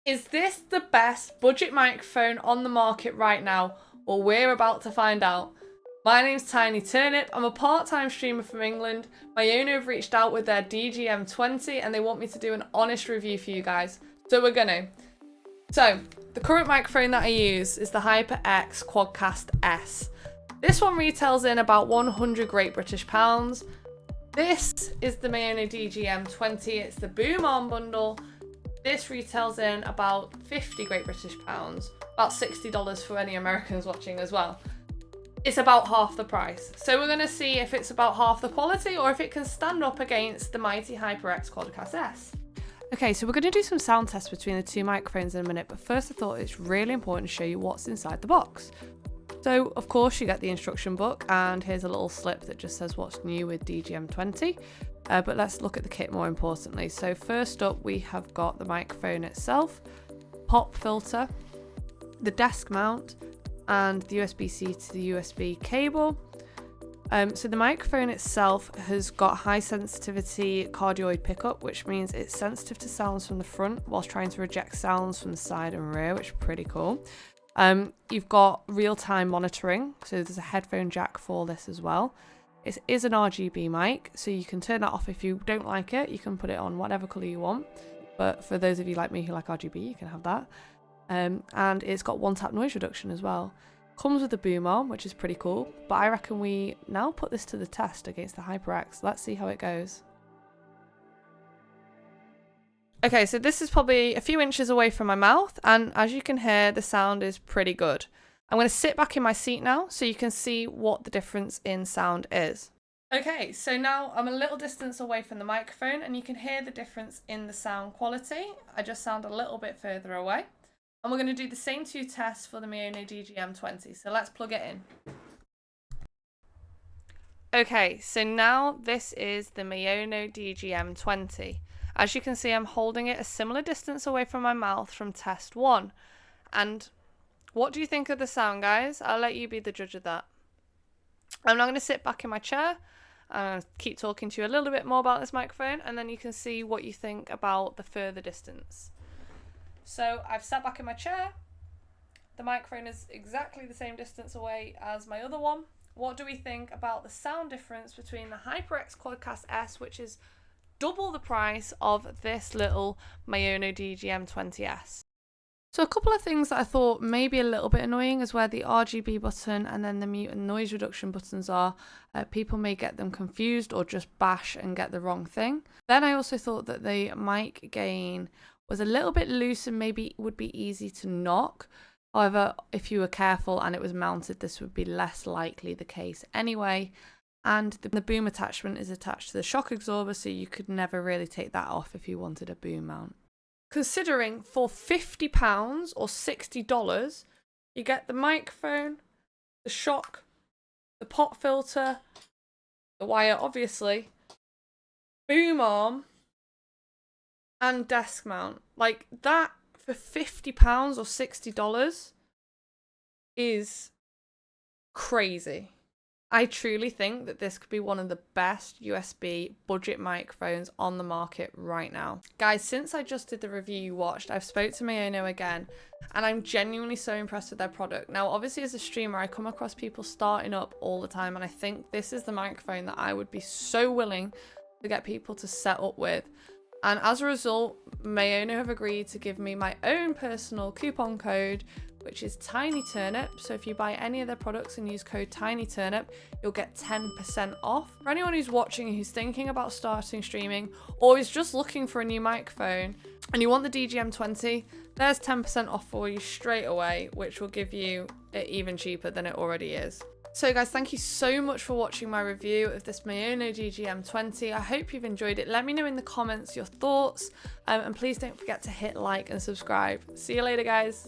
Is this the best budget microphone on the market right now? Well, we're about to find out. My name's Tiny Turnip. I'm a part-time streamer from England. My owner have reached out with their DGM20 and they want me to do an honest review for you guys. So we're gonna. So, the current microphone that I use is the HyperX Quadcast S. This one retails in about 100 Great British pounds. This is the Mayono DGM20. It's the boom arm bundle. This retails in about 50 Great British pounds, about $60 for any Americans watching as well. It's about half the price. So we're going to see if it's about half the quality or if it can stand up against the mighty HyperX Quadcast S. Okay, so we're going to do some sound tests between the two microphones in a minute, but first I thought it's really important to show you what's inside the box. So of course you get the instruction book, and here's a little slip that just says what's new with DGM20. But let's look at the kit more importantly. So first up we have got the microphone itself, pop filter, the desk mount, and the USB-C to the USB cable. So the microphone itself has got high sensitivity cardioid pickup, which means it's sensitive to sounds from the front whilst trying to reject sounds from the side and rear, which is pretty cool. You've got real-time monitoring, so there's a headphone jack for this as well. It is an RGB mic, so you can turn that off if you don't like it. You can put it on whatever colour you want, but for those of you like me who like RGB, you can have that. And it's got one-tap noise reduction as well. Comes with a boom arm, which is pretty cool, but I reckon we now put this to the test against the HyperX. Let's see how it goes. Okay, so this is probably a few inches away from my mouth, and as you can hear, the sound is pretty good. I'm going to sit back in my seat now so you can see what the difference in sound is. Okay, so now I'm a little distance away from the microphone and you can hear the difference in the sound quality. I just sound a little bit further away. And we're going to do the same two tests for the Mayono DGM20. So let's plug it in. Okay, so now this is the Mayono DGM20. As you can see, I'm holding it a similar distance away from my mouth from test 1. And what do you think of the sound, guys? I'll let you be the judge of that. I'm now going to sit back in my chair and keep talking to you a little bit more about this microphone, and then you can see what you think about the further distance. So I've sat back in my chair. The microphone is exactly the same distance away as my other one. What do we think about the sound difference between the HyperX Quadcast S, which is double the price of this little Mayono DGM20S? So a couple of things that I thought may be a little bit annoying is where the RGB button and then the mute and noise reduction buttons are. People may get them confused or just bash and get the wrong thing. Then I also thought that the mic gain was a little bit loose and maybe would be easy to knock. However, if you were careful and it was mounted, this would be less likely the case anyway. And the boom attachment is attached to the shock absorber, so you could never really take that off if you wanted a boom mount. Considering for £50 or $60, you get the microphone, the shock, the pop filter, the wire obviously, boom arm, and desk mount. Like that for £50 or $60 is crazy. I truly think that this could be one of the best USB budget microphones on the market right now. Guys, since I just did the review you watched, I've spoke to Mayono again, and I'm genuinely so impressed with their product. Now, obviously as a streamer, I come across people starting up all the time, and I think this is the microphone that I would be so willing to get people to set up with. And as a result, Mayono have agreed to give me my own personal coupon code, which is Tiny Turnip. So if you buy any of their products and use code Tiny Turnip, you'll get 10% off. For anyone who's watching who's thinking about starting streaming or is just looking for a new microphone and you want the DGM20, there's 10% off for you straight away, which will give you it even cheaper than it already is. So guys, thank you so much for watching my review of this Mayono DGM20. I hope you've enjoyed it. Let me know in the comments your thoughts, and please don't forget to hit like and subscribe. See you later, guys.